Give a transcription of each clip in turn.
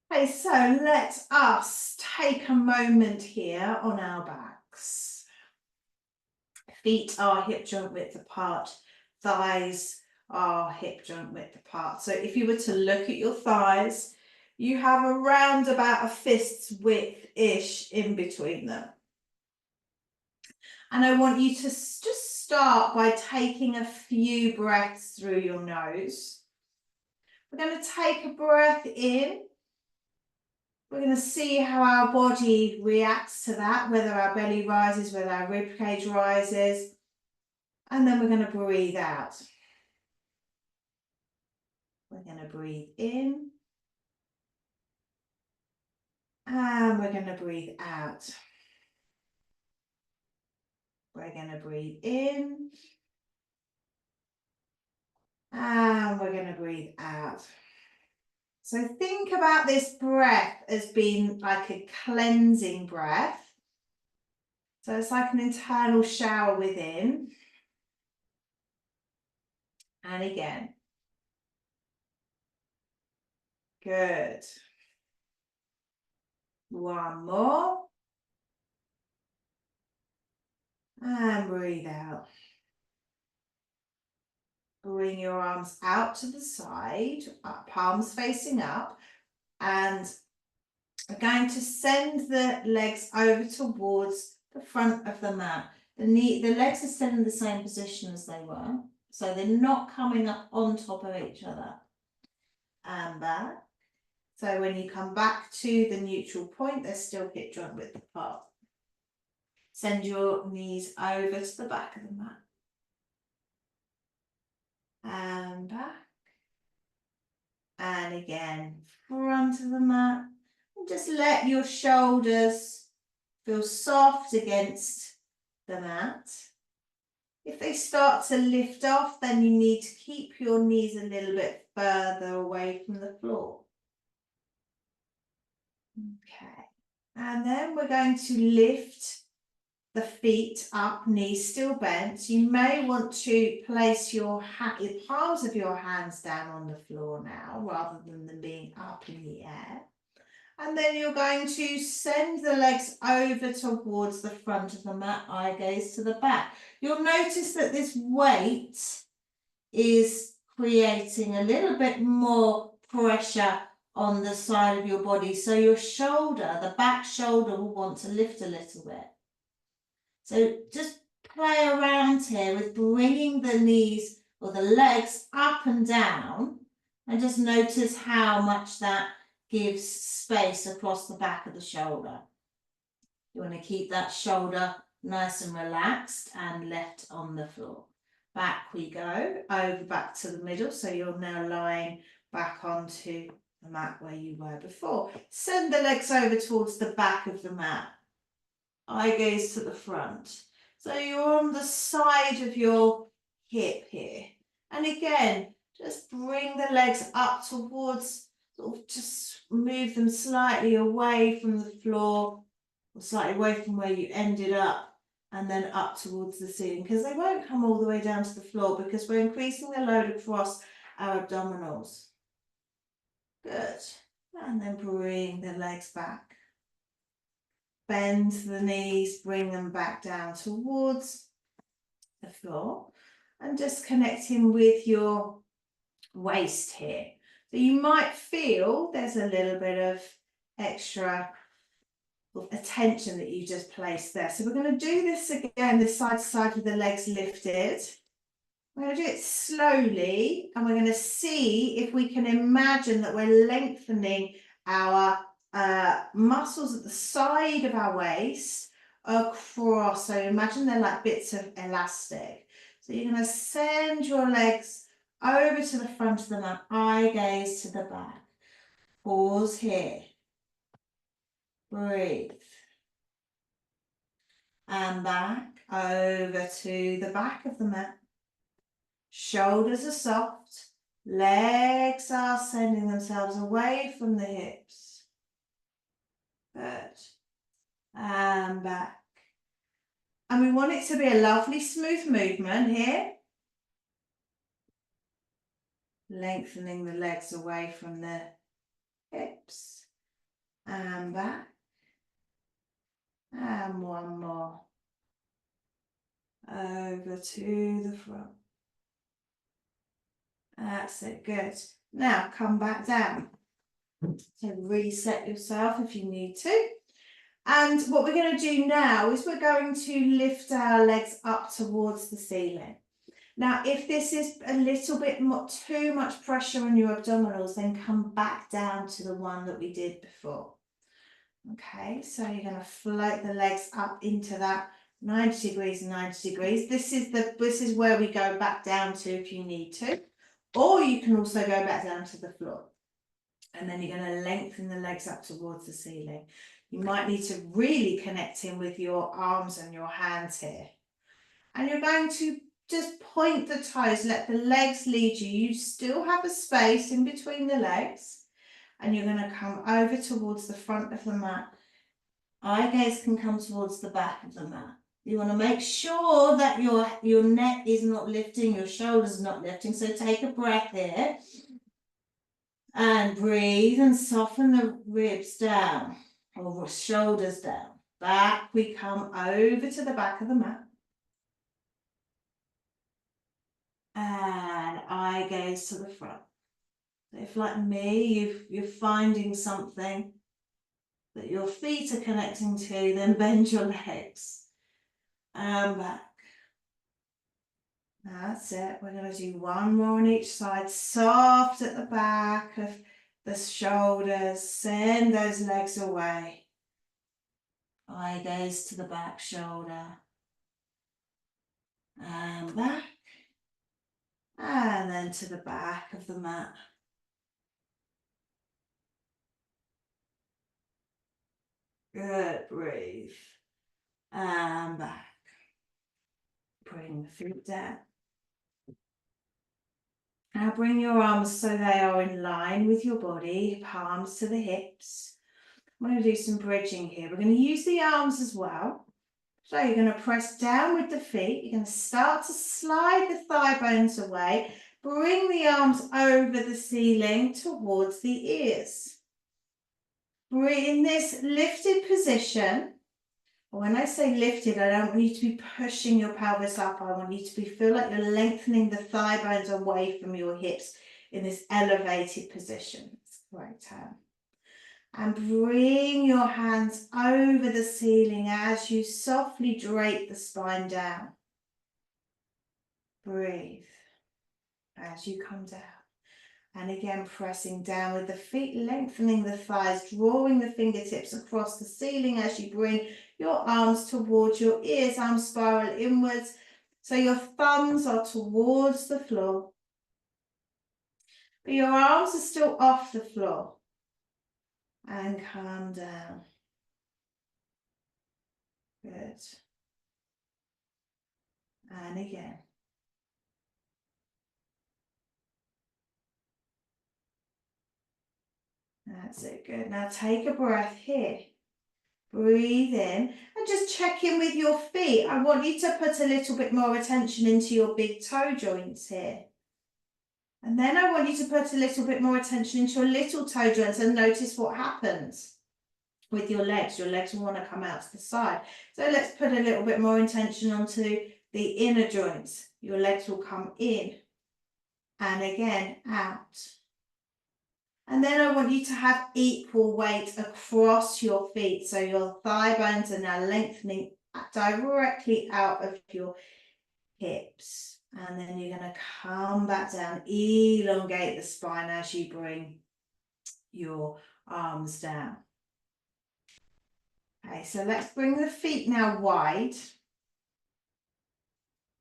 Okay, so let us take a moment here on our backs. Feet are hip joint width apart, thighs are hip joint width apart. So if you were to look at your thighs, you have around about a fist's width-ish in between them. And I want you to just start by taking a few breaths through your nose. We're going to take a breath in. We're going to see how our body reacts to that, whether our belly rises, whether our rib cage rises. And then we're going to breathe out. We're going to breathe in. And we're going to breathe out. We're going to breathe in. And we're going to breathe out. So think about this breath as being like a cleansing breath. So it's like an internal shower within. And again. Good. One more. And breathe out. Bring your arms out to the side, palms facing up, and we're going to send the legs over towards the front of the mat. The legs are still in the same position as they were, so they're not coming up on top of each other. And back. So when you come back to the neutral point, they're still hip joint width apart. Send your knees over to the back of the mat. And back. And again, front of the mat. And just let your shoulders feel soft against the mat. If they start to lift off, then you need to keep your knees a little bit further away from the floor. Okay. And then we're going to lift the feet up, knees still bent. You may want to place your palms of your hands down on the floor now, rather than them being up in the air. And then you're going to send the legs over towards the front of the mat, eye gaze to the back. You'll notice that this weight is creating a little bit more pressure on the side of your body. So your shoulder, the back shoulder, will want to lift a little bit. So just play around here with bringing the knees or the legs up and down, and just notice how much that gives space across the back of the shoulder. You want to keep that shoulder nice and relaxed and left on the floor. Back we go, over back to the middle, so you're now lying back onto the mat where you were before. Send the legs over towards the back of the mat. Eye gaze to the front. So you're on the side of your hip here. And again, just bring the legs up towards, sort of just move them slightly away from the floor, or slightly away from where you ended up, and then up towards the ceiling, because they won't come all the way down to the floor because we're increasing the load across our abdominals. Good. And then bring the legs back. Bend the knees, bring them back down towards the floor, and just connecting with your waist here. So you might feel there's a little bit of extra attention that you just placed there. So we're going to do this again, this side to side with the legs lifted. We're going to do it slowly, and we're going to see if we can imagine that we're lengthening our muscles at the side of our waist across. So imagine they're like bits of elastic. So you're going to send your legs over to the front of the mat, eye gaze to the back. Pause here. Breathe. And back over to the back of the mat. Shoulders are soft. Legs are sending themselves away from the hips. Good. And back. And we want it to be a lovely smooth movement here. Lengthening the legs away from the hips. and back, and one more, over to the front. That's it, good. Now come back down. So reset yourself if you need to. And what we're going to do now is we're going to lift our legs up towards the ceiling. Now, if this is a little bit too much pressure on your abdominals, then come back down to the one that we did before. Okay, so you're going to float the legs up into that 90 degrees and 90 degrees. This is where we go back down to if you need to, or you can also go back down to the floor. And then you're going to lengthen the legs up towards the ceiling. You might need to really connect in with your arms and your hands here. And you're going to just point the toes, let the legs lead you. You still have a space in between the legs. And you're going to come over towards the front of the mat. Eye gaze can come towards the back of the mat. You want to make sure that your neck is not lifting, your shoulders are not lifting. So take a breath here. And breathe and soften the ribs down, or shoulders down. Back we come over to the back of the mat. And eye gaze to the front. If like me, you're finding something that your feet are connecting to, then bend your legs. And back. That's it. We're going to do one more on each side. Soft at the back of the shoulders. Send those legs away. Eye gaze to the back shoulder. And back. And then to the back of the mat. Good. Breathe. And back. Bring the feet down. Now bring your arms so they are in line with your body, palms to the hips. I'm going to do some bridging here. We're going to use the arms as well. So you're going to press down with the feet. You're going to start to slide the thigh bones away. Bring the arms over the ceiling towards the ears. In this lifted position, when I say lifted, I don't want you to be pushing your pelvis up. I want you to feel like you're lengthening the thigh bones away from your hips in this elevated position. That's the right term. And bring your hands over the ceiling as you softly drape the spine down. Breathe as you come down. And again, pressing down with the feet, lengthening the thighs, drawing the fingertips across the ceiling as you bring your arms towards your ears, arms spiral inwards. So your thumbs are towards the floor. But your arms are still off the floor. And calm down. Good. And again. That's it, good. Now take a breath here. Breathe in and just check in with your feet. I want you to put a little bit more attention into your big toe joints here. And then I want you to put a little bit more attention into your little toe joints and notice what happens with your legs. Your legs will want to come out to the side. So let's put a little bit more attention onto the inner joints. Your legs will come in and again out. And then I want you to have equal weight across your feet. So your thigh bones are now lengthening directly out of your hips. And then you're going to come back down, elongate the spine as you bring your arms down. Okay, so let's bring the feet now wide.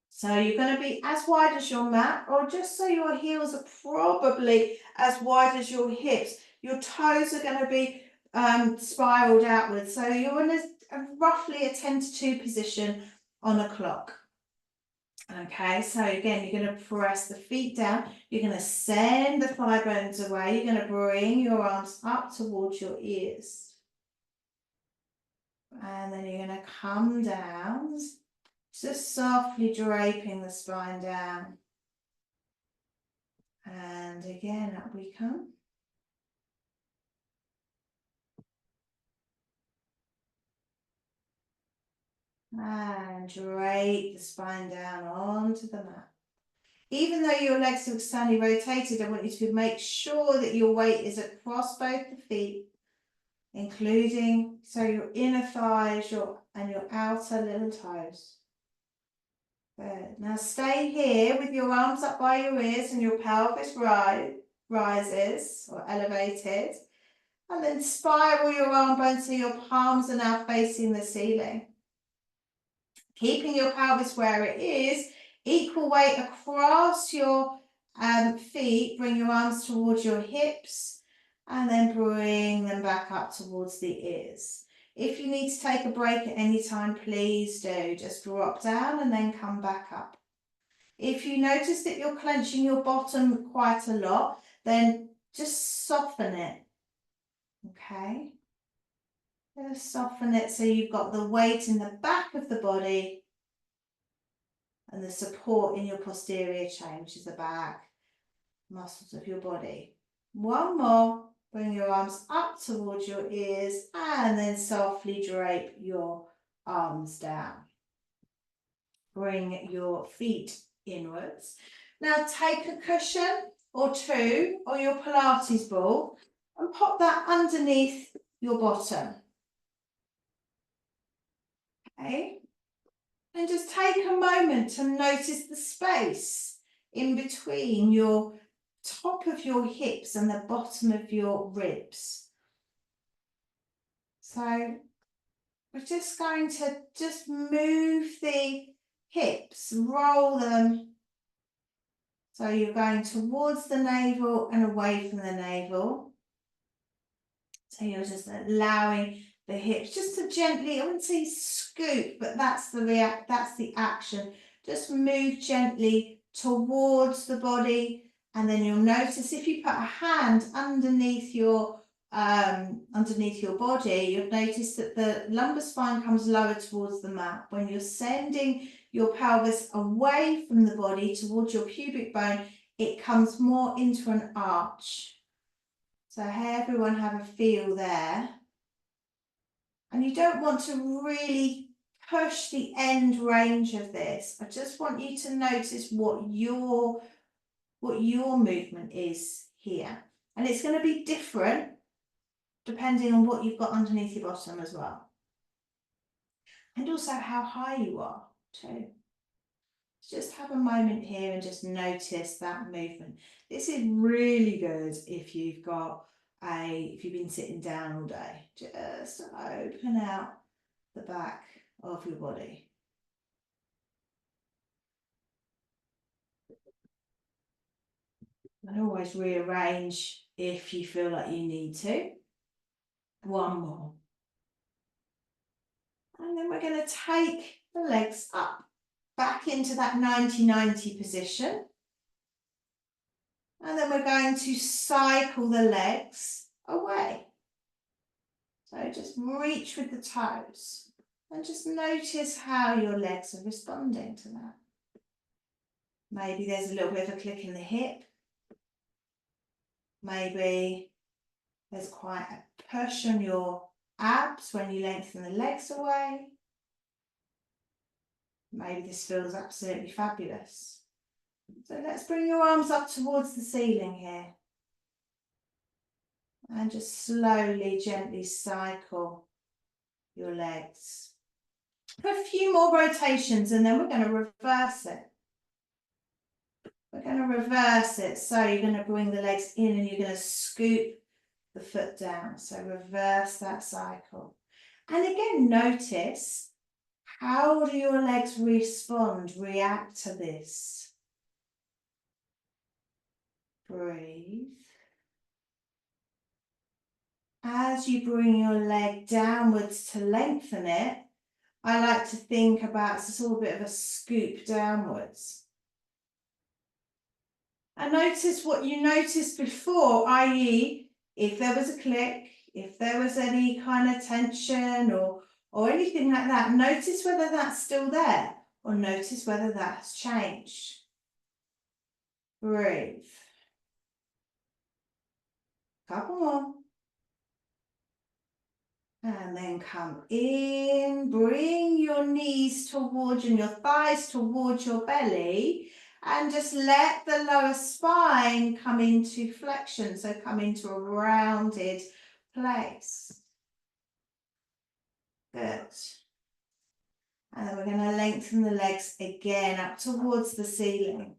So you're going to be as wide as your mat, or just so your heels are probably as wide as your hips. Your toes are going to be spiraled outwards. So you're in roughly a 10 to 2 position on a clock. Okay, so again, you're going to press the feet down. You're going to send the thigh bones away. You're going to bring your arms up towards your ears. And then you're going to come down. Just softly draping the spine down. And again, up we come. And drape the spine down onto the mat. Even though your legs are externally rotated, I want you to make sure that your weight is across both the feet, including your inner thighs and your outer little toes. Good. Now stay here with your arms up by your ears and your pelvis rises or elevated. And then spiral your arm bones so your palms are now facing the ceiling. Keeping your pelvis where it is, equal weight across your feet. Bring your arms towards your hips and then bring them back up towards the ears. If you need to take a break at any time, please do. Just drop down and then come back up. If you notice that you're clenching your bottom quite a lot, then just soften it. Okay? Just soften it so you've got the weight in the back of the body and the support in your posterior chain, which is the back muscles of your body. One more. Bring your arms up towards your ears and then softly drape your arms down. Bring your feet inwards. Now take a cushion or two or your Pilates ball and pop that underneath your bottom. Okay? And just take a moment to notice the space in between your top of your hips and the bottom of your ribs. So we're just going to move the hips, roll them. So you're going towards the navel and away from the navel. So you're just allowing the hips just to gently, I wouldn't say scoop, but that's the action. Just move gently towards the body, and then you'll notice if you put a hand underneath your body, you'll notice that the lumbar spine comes lower towards the mat. When you're sending your pelvis away from the body towards your pubic bone, it comes more into an arch. So everyone have a feel there. And you don't want to really push the end range of this. I just want you to notice what your movement is here. And it's going to be different depending on what you've got underneath your bottom as well. And also how high you are too. Just have a moment here and just notice that movement. This is really good if you've been sitting down all day. Just open out the back of your body. And always rearrange if you feel like you need to. One more. And then we're going to take the legs up, back into that 90-90 position. And then we're going to cycle the legs away. So just reach with the toes and just notice how your legs are responding to that. Maybe there's a little bit of a click in the hip. Maybe there's quite a push on your abs when you lengthen the legs away. Maybe this feels absolutely fabulous. So let's bring your arms up towards the ceiling here. And just slowly, gently cycle your legs. For a few more rotations and then we're going to reverse it. We're going to reverse it. So you're going to bring the legs in and you're going to scoop the foot down. So reverse that cycle. And again, notice, how do your legs react to this? Breathe. As you bring your leg downwards to lengthen it, I like to think about it's all a bit of a scoop downwards. And notice what you noticed before, i.e. if there was a click, if there was any kind of tension or anything like that, notice whether that's still there or notice whether that's changed. Breathe. Couple more. And then come in, bring your knees towards and your thighs towards your belly, and just let the lower spine come into flexion, so come into a rounded place. Good. And then we're going to lengthen the legs again up towards the ceiling.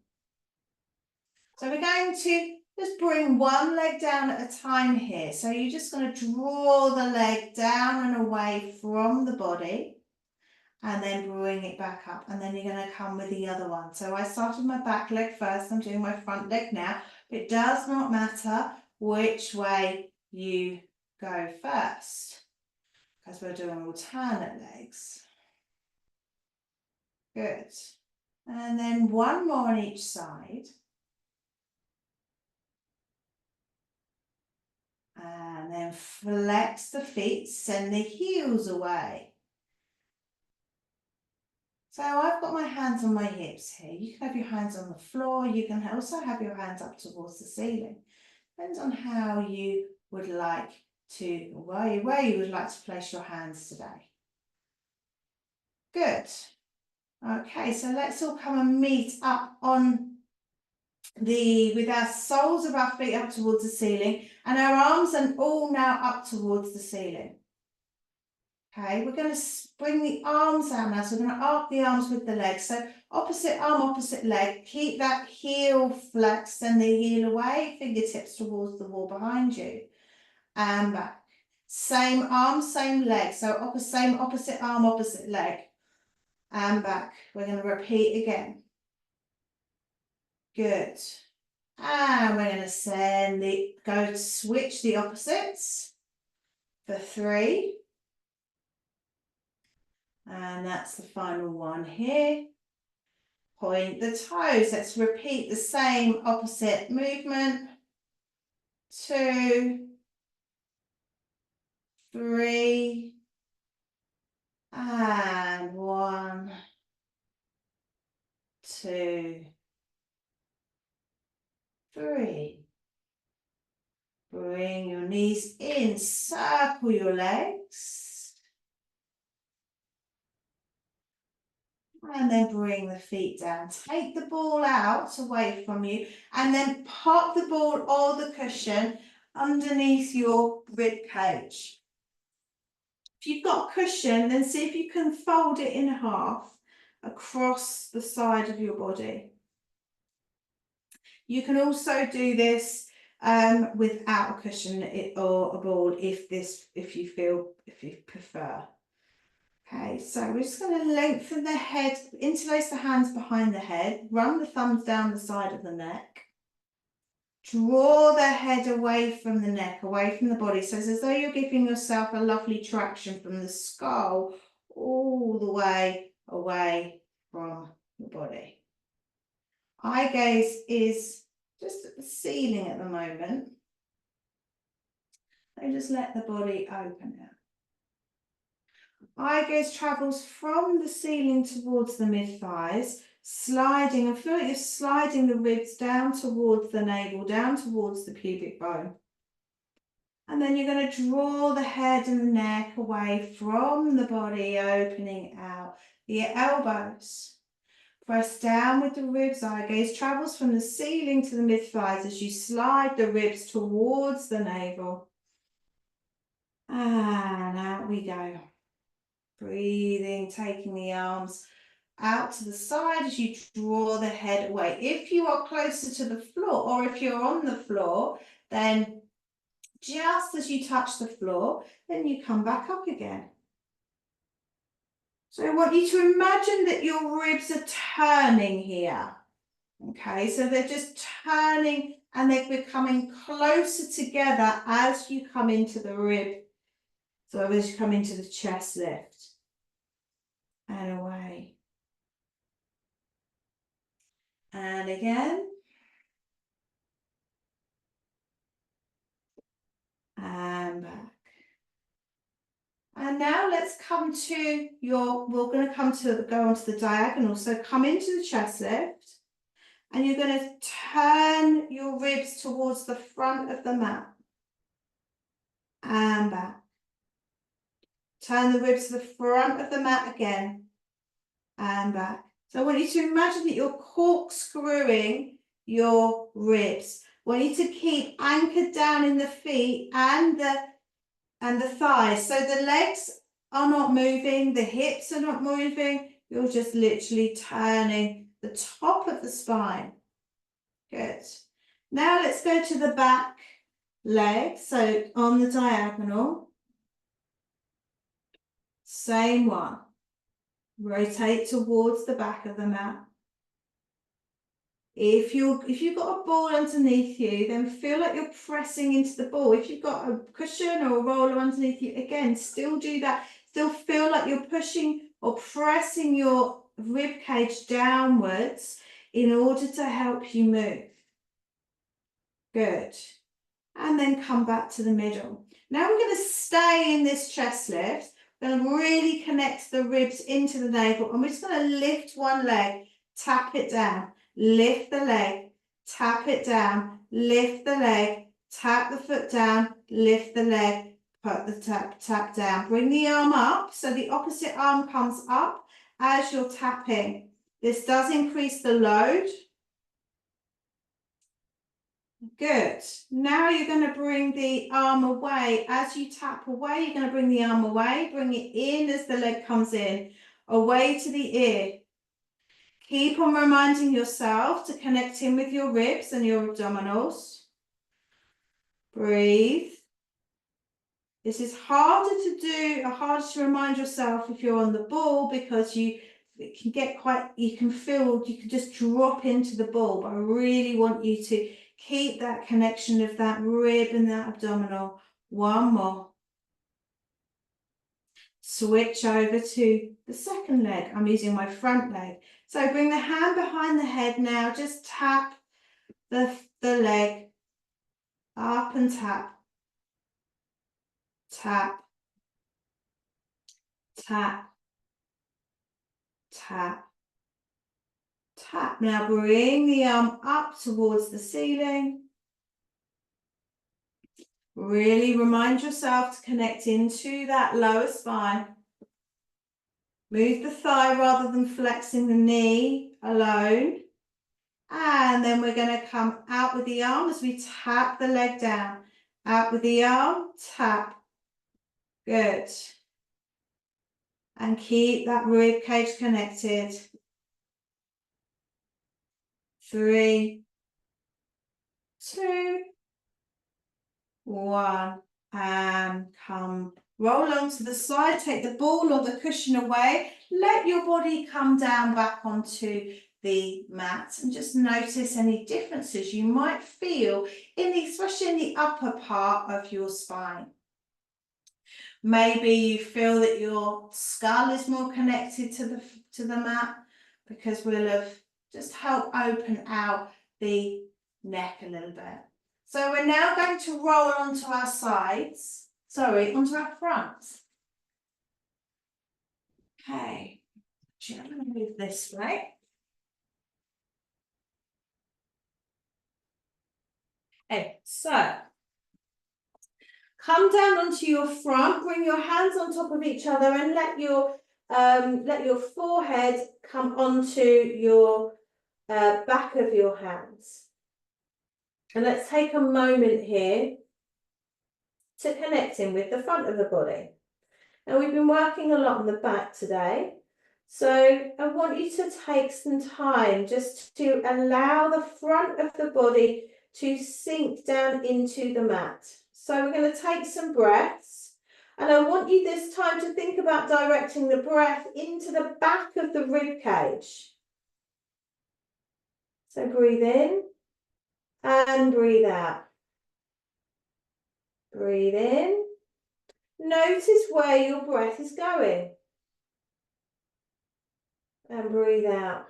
So we're going to just bring one leg down at a time here. So you're just going to draw the leg down and away from the body and then bring it back up. And then you're going to come with the other one. So I started my back leg first. I'm doing my front leg now. But it does not matter which way you go first because we're doing alternate legs. Good. And then one more on each side. And then flex the feet, send the heels away. So I've got my hands on my hips here. You can have your hands on the floor. You can also have your hands up towards the ceiling. Depends on how you would like to, where you would like to place your hands today. Good. Okay, so let's all come and meet up on with our soles of our feet up towards the ceiling and our arms are all now up towards the ceiling. Okay, we're going to bring the arms out now. So we're going to arc the arms with the legs. So opposite arm, opposite leg. Keep that heel flexed and the heel away. Fingertips towards the wall behind you. And back. Same arm, same leg. So same opposite arm, opposite leg. And back. We're going to repeat again. Good. And we're going to switch the opposites for 3. And that's the final one here. Point the toes. Let's repeat the same opposite movement. 2, 3, and 1, 2, 3. Bring your knees in, circle your legs. And then bring the feet down. Take the ball out away from you and then pop the ball or the cushion underneath your rib cage. If you've got a cushion, then see if you can fold it in half across the side of your body. You can also do this without a cushion or a ball if you prefer. Okay, so we're just going to lengthen the head, interlace the hands behind the head, run the thumbs down the side of the neck, draw the head away from the neck, away from the body. So it's as though you're giving yourself a lovely traction from the skull all the way away from the body. Eye gaze is just at the ceiling at the moment. So just let the body open out. Eye gaze travels from the ceiling towards the mid-thighs, sliding, and feel like you're sliding the ribs down towards the navel, down towards the pubic bone. And then you're going to draw the head and the neck away from the body, opening out the elbows. Press down with the ribs. Eye gaze travels from the ceiling to the mid-thighs as you slide the ribs towards the navel. And out we go. Breathing, taking the arms out to the side as you draw the head away. If you are closer to the floor or if you're on the floor, then just as you touch the floor, then you come back up again. So I want you to imagine that your ribs are turning here. Okay, so they're just turning and they're becoming closer together as you come into the rib. So as you come into the chest lift. And away. And again. And back. And now let's come to we're going to go onto the diagonal. So come into the chest lift. And you're going to turn your ribs towards the front of the mat. And back. Turn the ribs to the front of the mat again and back. So I want you to imagine that you're corkscrewing your ribs. I want you to keep anchored down in the feet and the thighs. So the legs are not moving, the hips are not moving. You're just literally turning the top of the spine. Good. Now let's go to the back leg. So on the diagonal. Same one. Rotate towards the back of the mat. If you've got a ball underneath you, then feel like you're pressing into the ball. If you've got a cushion or a roller underneath you, again, still do that. Still feel like you're pushing or pressing your rib cage downwards in order to help you move. Good. And then come back to the middle. Now we're going to stay in this chest lift. We're going to really connect the ribs into the navel, and we're just going to lift one leg, tap it down, lift the leg, tap it down, lift the leg, tap the foot down, lift the leg, put the tap down. Bring the arm up so the opposite arm comes up as you're tapping. This does increase the load. Good. Now you're going to bring the arm away. As you tap away, you're going to bring the arm away. Bring it in as the leg comes in, away to the ear. Keep on reminding yourself to connect in with your ribs and your abdominals. Breathe. This is harder to do, harder to remind yourself if you're on the ball, because you can feel, you can just drop into the ball. But I really want you to keep that connection of that rib and that abdominal. One more. Switch over to the second leg. I'm using my front leg. So bring the hand behind the head now. Just tap the leg up and tap. Tap. Tap. Tap. Tap. Now bring the arm up towards the ceiling. Really remind yourself to connect into that lower spine. Move the thigh rather than flexing the knee alone. And then we're going to come out with the arm as we tap the leg down. Out with the arm, tap. Good. And keep that rib cage connected. 3, 2, 1. And come. Roll onto the side. Take the ball or the cushion away. Let your body come down back onto the mat, and just notice any differences you might feel especially in the upper part of your spine. Maybe you feel that your skull is more connected to the mat, because we'll have just helped open out the neck a little bit. So we're now going to roll onto our sides, onto our fronts. Okay, I'm going to move this way. Okay, so come down onto your front, bring your hands on top of each other, and let your forehead come onto your back of your hands. And let's take a moment here to connect in with the front of the body. Now we've been working a lot on the back today, so I want you to take some time just to allow the front of the body to sink down into the mat. So we're going to take some breaths, and I want you this time to think about directing the breath into the back of the rib cage. So breathe in and breathe out. Breathe in. Notice where your breath is going. And breathe out.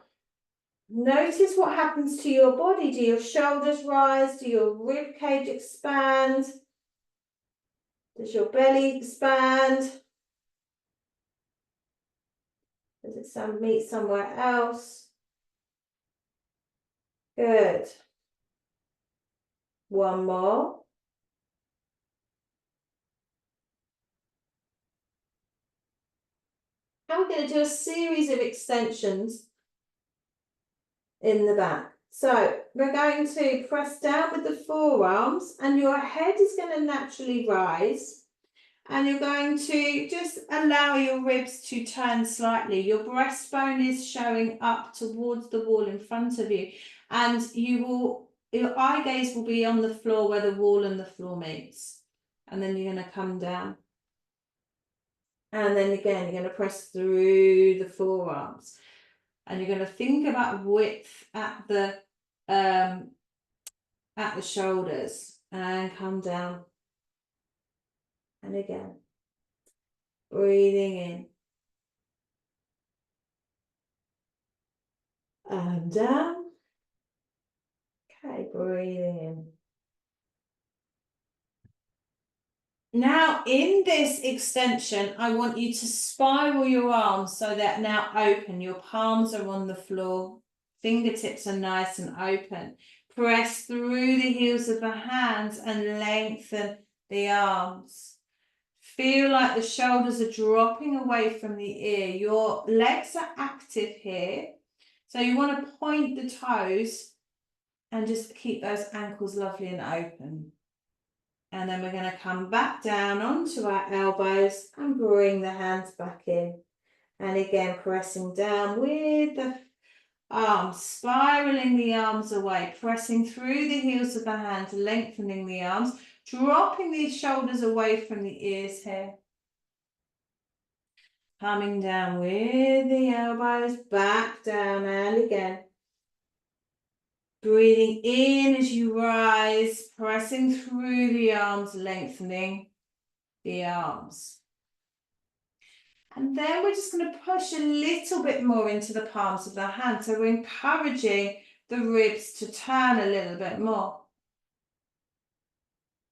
Notice what happens to your body. Do your shoulders rise? Do your rib cage expand? Does your belly expand? Does it meet somewhere else? Good. One more. we're going to do a series of extensions in the back. So we're going to press down with the forearms, and your head is going to naturally rise, and you're going to just allow your ribs to turn slightly. Your breastbone is showing up towards the wall in front of you, and your eye gaze will be on the floor where the wall and the floor meets. And then you're going to come down. And then again, you're going to press through the forearms. And you're going to think about width at the shoulders, and come down. And again, breathing in and down. Okay, breathing in. Now, in this extension, I want you to spiral your arms so they're now open. Your palms are on the floor. Fingertips are nice and open. Press through the heels of the hands and lengthen the arms. Feel like the shoulders are dropping away from the ear. Your legs are active here. So you want to point the toes and just keep those ankles lovely and open. And then we're going to come back down onto our elbows and bring the hands back in. And again, pressing down with the arms, spiraling the arms away, pressing through the heels of the hands, lengthening the arms, dropping these shoulders away from the ears here. Coming down with the elbows, back down, and again. Breathing in as you rise, pressing through the arms, lengthening the arms. And then we're just going to push a little bit more into the palms of the hands. So we're encouraging the ribs to turn a little bit more.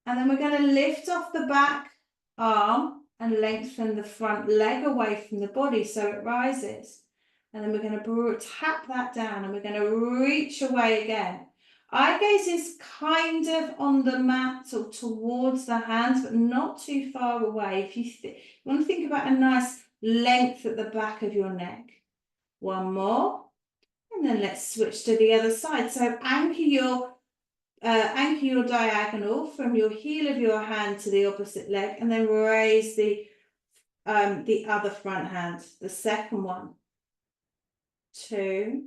And then we're going to lift off the back arm and lengthen the front leg away from the body so it rises. And then we're going to tap that down, and we're going to reach away again. Eye gaze is kind of on the mat or towards the hands, but not too far away. If you want to think about a nice length at the back of your neck. One more. And then let's switch to the other side. So anchor your diagonal from your heel of your hand to the opposite leg, and then raise the other front hand, the second one. 2,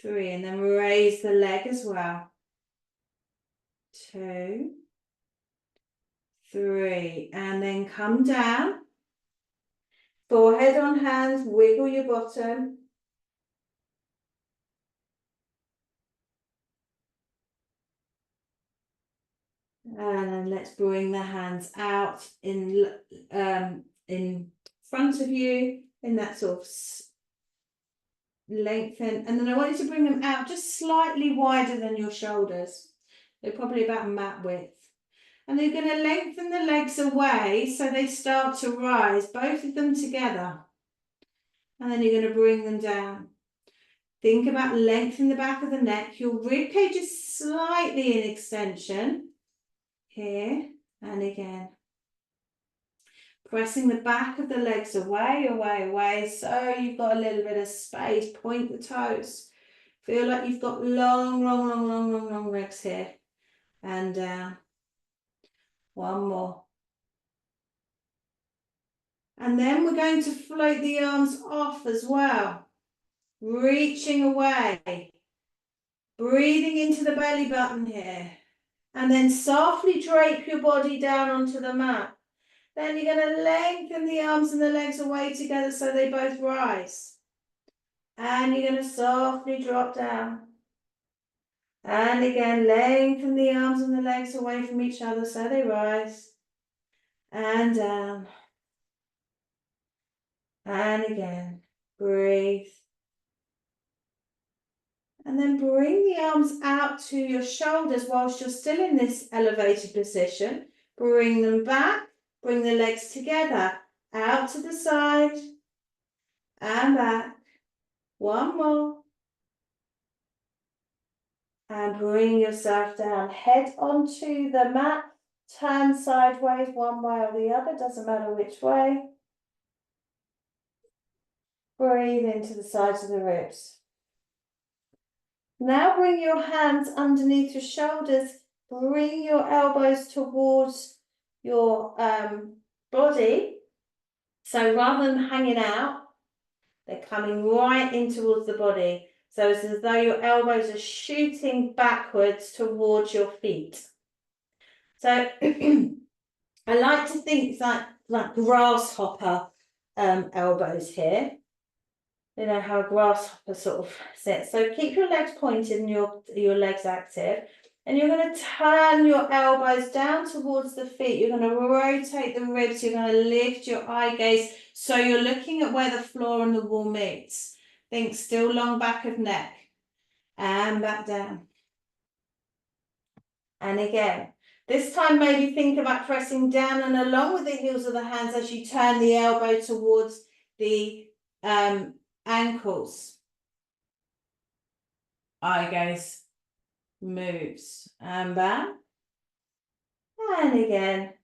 3, and then raise the leg as well. 2, 3, and then come down. Forehead on hands, wiggle your bottom. And then let's bring the hands out in front of you in that sort of lengthen. And then I want you to bring them out just slightly wider than your shoulders. They're probably about mat width. And you're going to lengthen the legs away so they start to rise, both of them together. And then you're going to bring them down. Think about lengthening the back of the neck. Your rib cage is slightly in extension. Here and again. Pressing the back of the legs away, away, away. So you've got a little bit of space. Point the toes. Feel like you've got long, long, long, long, long, long legs here. And down. One more. And then we're going to float the arms off as well. Reaching away. Breathing into the belly button here. And then softly drape your body down onto the mat. Then you're going to lengthen the arms and the legs away together so they both rise. And you're going to softly drop down. And again, lengthen the arms and the legs away from each other so they rise. And down. And again, breathe. And then bring the arms out to your shoulders whilst you're still in this elevated position. Bring them back. Bring the legs together. Out to the side. And back. One more. And bring yourself down. Head onto the mat. Turn sideways one way or the other. Doesn't matter which way. Breathe into the sides of the ribs. Now bring your hands underneath your shoulders. Bring your elbows towards your body. So rather than hanging out, they're coming right in towards the body. So it's as though your elbows are shooting backwards towards your feet. So I like to think it's like grasshopper elbows here. You know how a grasshopper sort of sits. So keep your legs pointed and your legs active. And you're going to turn your elbows down towards the feet. You're going to rotate the ribs. You're going to lift your eye gaze. So you're looking at where the floor and the wall meets. Think still long back of neck. And back down. And again. This time maybe think about pressing down and along with the heels of the hands as you turn the elbow towards the ankles. Eye gaze moves and back. And again.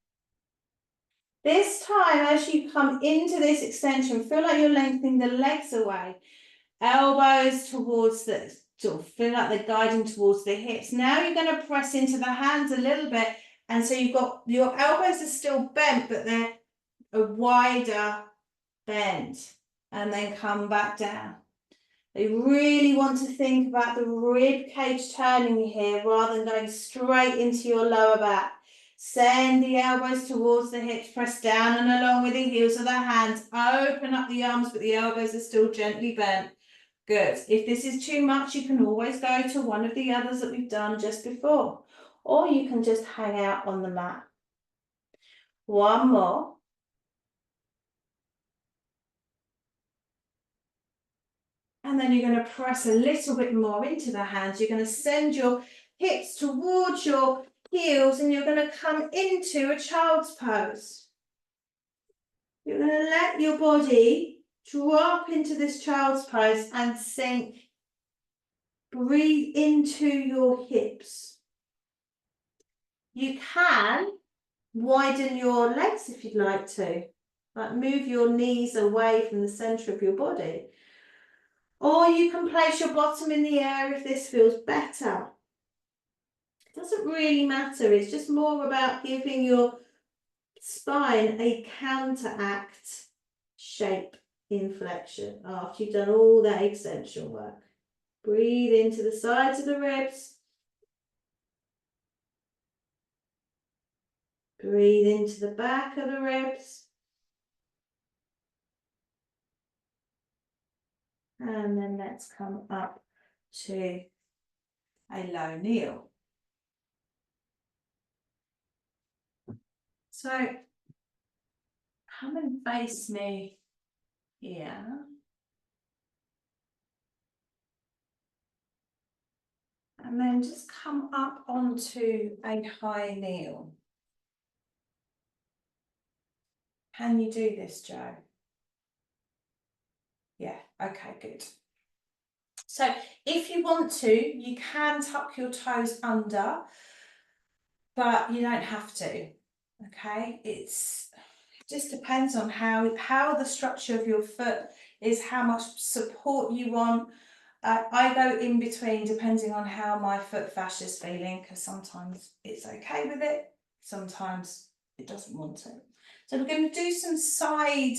This time as you come into this extension, feel like you're lengthening the legs away. Elbows towards the, sort of feel like they're guiding towards the hips. Now you're going to press into the hands a little bit. And so you've got, your elbows are still bent, but they're a wider bend. And then come back down. You really want to think about the rib cage turning here rather than going straight into your lower back. Send the elbows towards the hips, press down and along with the heels of the hands. Open up the arms, but the elbows are still gently bent. Good. If this is too much, you can always go to one of the others that we've done just before. Or you can just hang out on the mat. One more. And then you're going to press a little bit more into the hands. You're going to send your hips towards your heels and you're going to come into a child's pose. You're going to let your body drop into this child's pose and sink. Breathe into your hips. You can widen your legs if you'd like to. Like move your knees away from the centre of your body. Or you can place your bottom in the air if this feels better. It doesn't really matter, it's just more about giving your spine a counteract shape inflection after you've done all that extension work. Breathe into the sides of the ribs. Breathe into the back of the ribs. And then let's come up to a low kneel. So come and face me here. And then just come up onto a high kneel. Can you do this, Joe? Yeah, okay, good. So if you want to, you can tuck your toes under, but you don't have to, okay? It just depends on how the structure of your foot is, how much support you want. I go in between depending on how my foot fascia is feeling, because sometimes it's okay with it, sometimes it doesn't want it. So we're going to do some side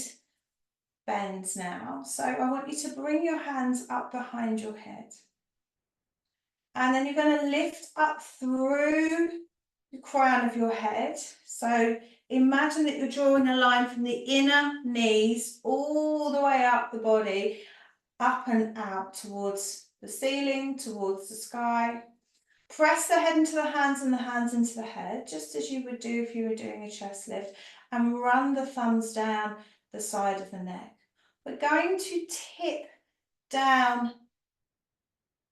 bends now. So I want you to bring your hands up behind your head. And then you're going to lift up through the crown of your head. So imagine that you're drawing a line from the inner knees all the way up the body, up and out towards the ceiling, towards the sky. Press the head into the hands and the hands into the head, just as you would do if you were doing a chest lift, and run the thumbs down the side of the neck. We're going to tip down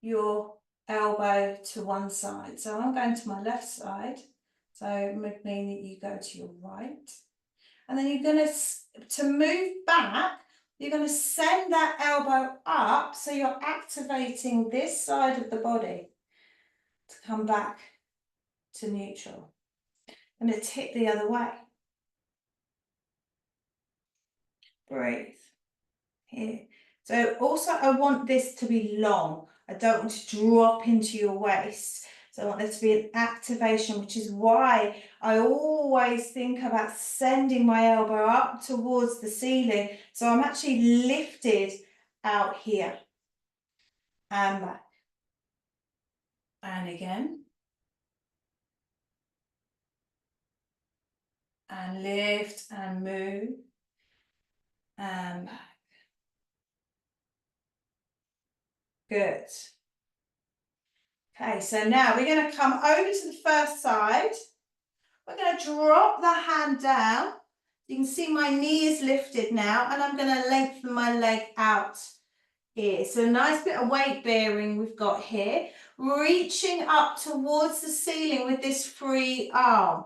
your elbow to one side. So I'm going to my left side. So it would mean that you go to your right. And then you're going to move back, you're going to send that elbow up. So you're activating this side of the body to come back to neutral. And it's hit the other way. Breathe. Here. So also I want this to be long. I don't want to drop into your waist. So I want there to be an activation, which is why I always think about sending my elbow up towards the ceiling. So I'm actually lifted out here and back. And again. And lift and move and back. Good. Okay, so now we're going to come over to the first side. We're going to drop the hand down. You can see my knee is lifted now, and I'm going to lengthen my leg out here. So a nice bit of weight bearing we've got here. Reaching up towards the ceiling with this free arm.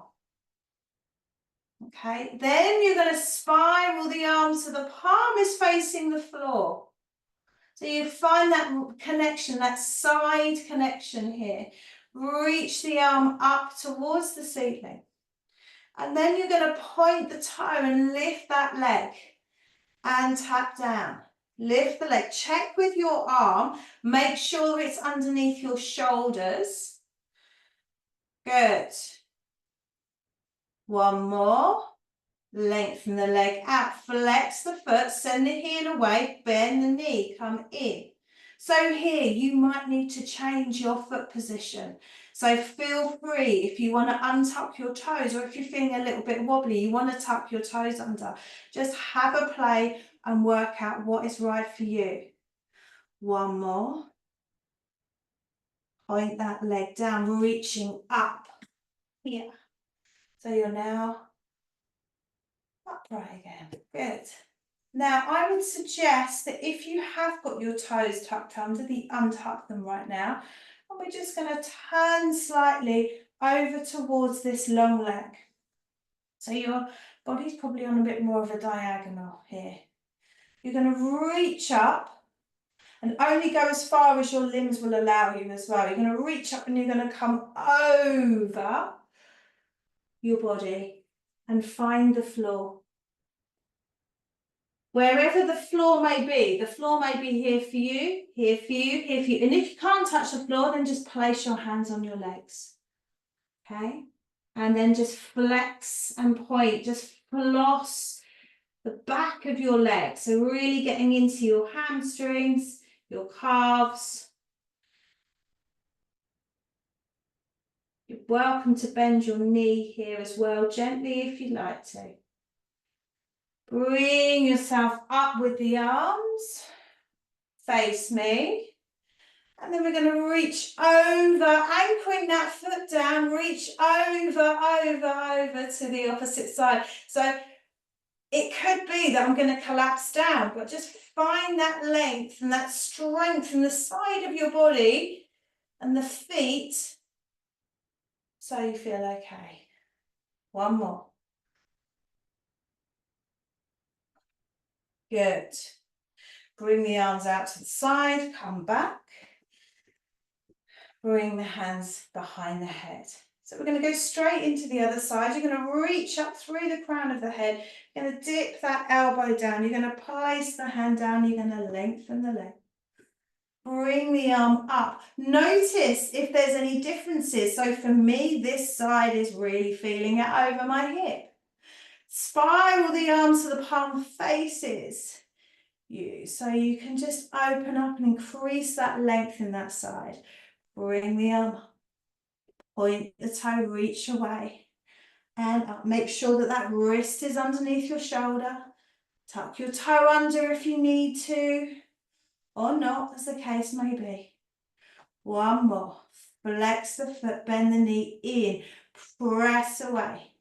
Okay, then you're going to spiral the arm so the palm is facing the floor. So you find that connection, that side connection here. Reach the arm up towards the ceiling. And then you're going to point the toe and lift that leg and tap down. Lift the leg. Check with your arm. Make sure it's underneath your shoulders. Good. One more. Lengthen the leg out, flex the foot, send the heel away, bend the knee, come in. So here you might need to change your foot position. So feel free if you want to untuck your toes, or if you're feeling a little bit wobbly, you want to tuck your toes under. Just have a play and work out what is right for you. One more. Point that leg down, reaching up here. So you're now upright again. Good. Now, I would suggest that if you have got your toes tucked under, untuck them right now. And we're just going to turn slightly over towards this long leg. So your body's probably on a bit more of a diagonal here. You're going to reach up and only go as far as your limbs will allow you as well. You're going to reach up and you're going to come over your body and find the floor. Wherever the floor may be here for you, here for you, here for you. And if you can't touch the floor, then just place your hands on your legs. Okay? And then just flex and point, just floss the back of your leg. So really getting into your hamstrings, your calves. You're welcome to bend your knee here as well, gently if you'd like to. Bring yourself up with the arms. Face me. And then we're going to reach over, anchoring that foot down, reach over to the opposite side. So it could be that I'm going to collapse down, but just find that length and that strength in the side of your body and the feet so you feel okay. One more. Good. Bring the arms out to the side, come back. Bring the hands behind the head. So we're going to go straight into the other side. You're going to reach up through the crown of the head. You're going to dip that elbow down. You're going to place the hand down. You're going to lengthen the leg. Bring the arm up. Notice if there's any differences. So for me, this side is really feeling it over my hip. Spiral the arms so the palm faces you. So you can just open up and increase that length in that side. Bring the arm up. Point the toe, reach away and up. Make sure that that wrist is underneath your shoulder. Tuck your toe under if you need to, or not, as the case may be. One more. Flex the foot, bend the knee in, press away.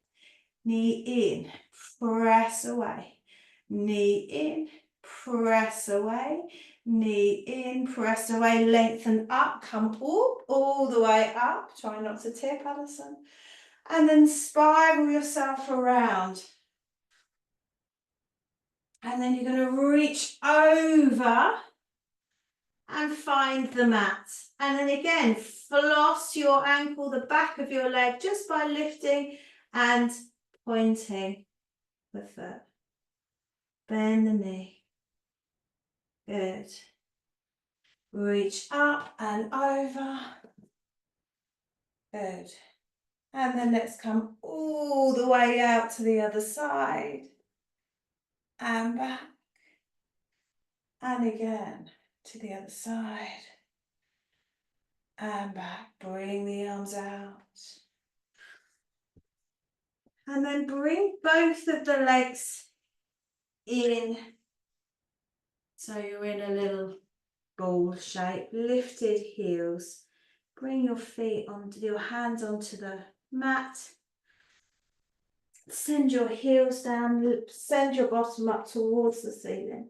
Knee in, press away. Knee in, press away. Knee in, press away, lengthen up, come all the way up. Try not to tip, Alison. And then spiral yourself around. And then you're going to reach over and find the mat. And then again, floss your ankle, the back of your leg, just by lifting and pointing the foot. Bend the knee. Good. Reach up and over. Good. And then let's come all the way out to the other side. And back. And again to the other side. And back. Bring the arms out. And then bring both of the legs in. So you're in a little ball shape. Lifted heels. Bring your feet onto your hands onto the mat. Send your heels down. Send your bottom up towards the ceiling.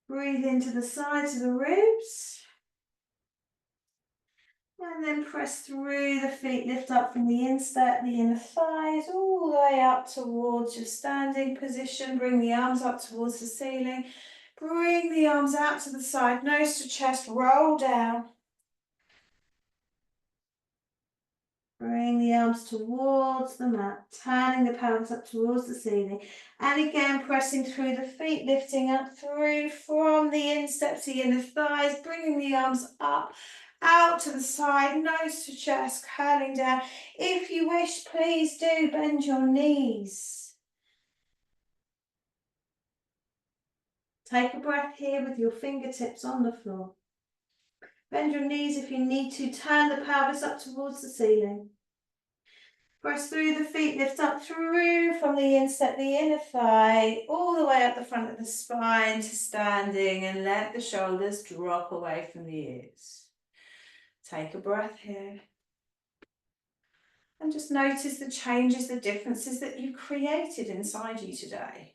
Breathe into the sides of the ribs. And then press through the feet, lift up from the instep, the inner thighs, all the way up towards your standing position. Bring the arms up towards the ceiling. Bring the arms out to the side, nose to chest, roll down. Bring the arms towards the mat, turning the pelvis up towards the ceiling. And again, pressing through the feet, lifting up through from the instep to the inner thighs, bringing the arms up, out to the side, nose to chest, curling down. If you wish, please do bend your knees. Take a breath here with your fingertips on the floor. Bend your knees if you need to. Turn the pelvis up towards the ceiling. Press through the feet, lift up through from the instep, the inner thigh, all the way up the front of the spine to standing, and let the shoulders drop away from the ears. Take a breath here. And just notice the changes, the differences that you've created inside you today.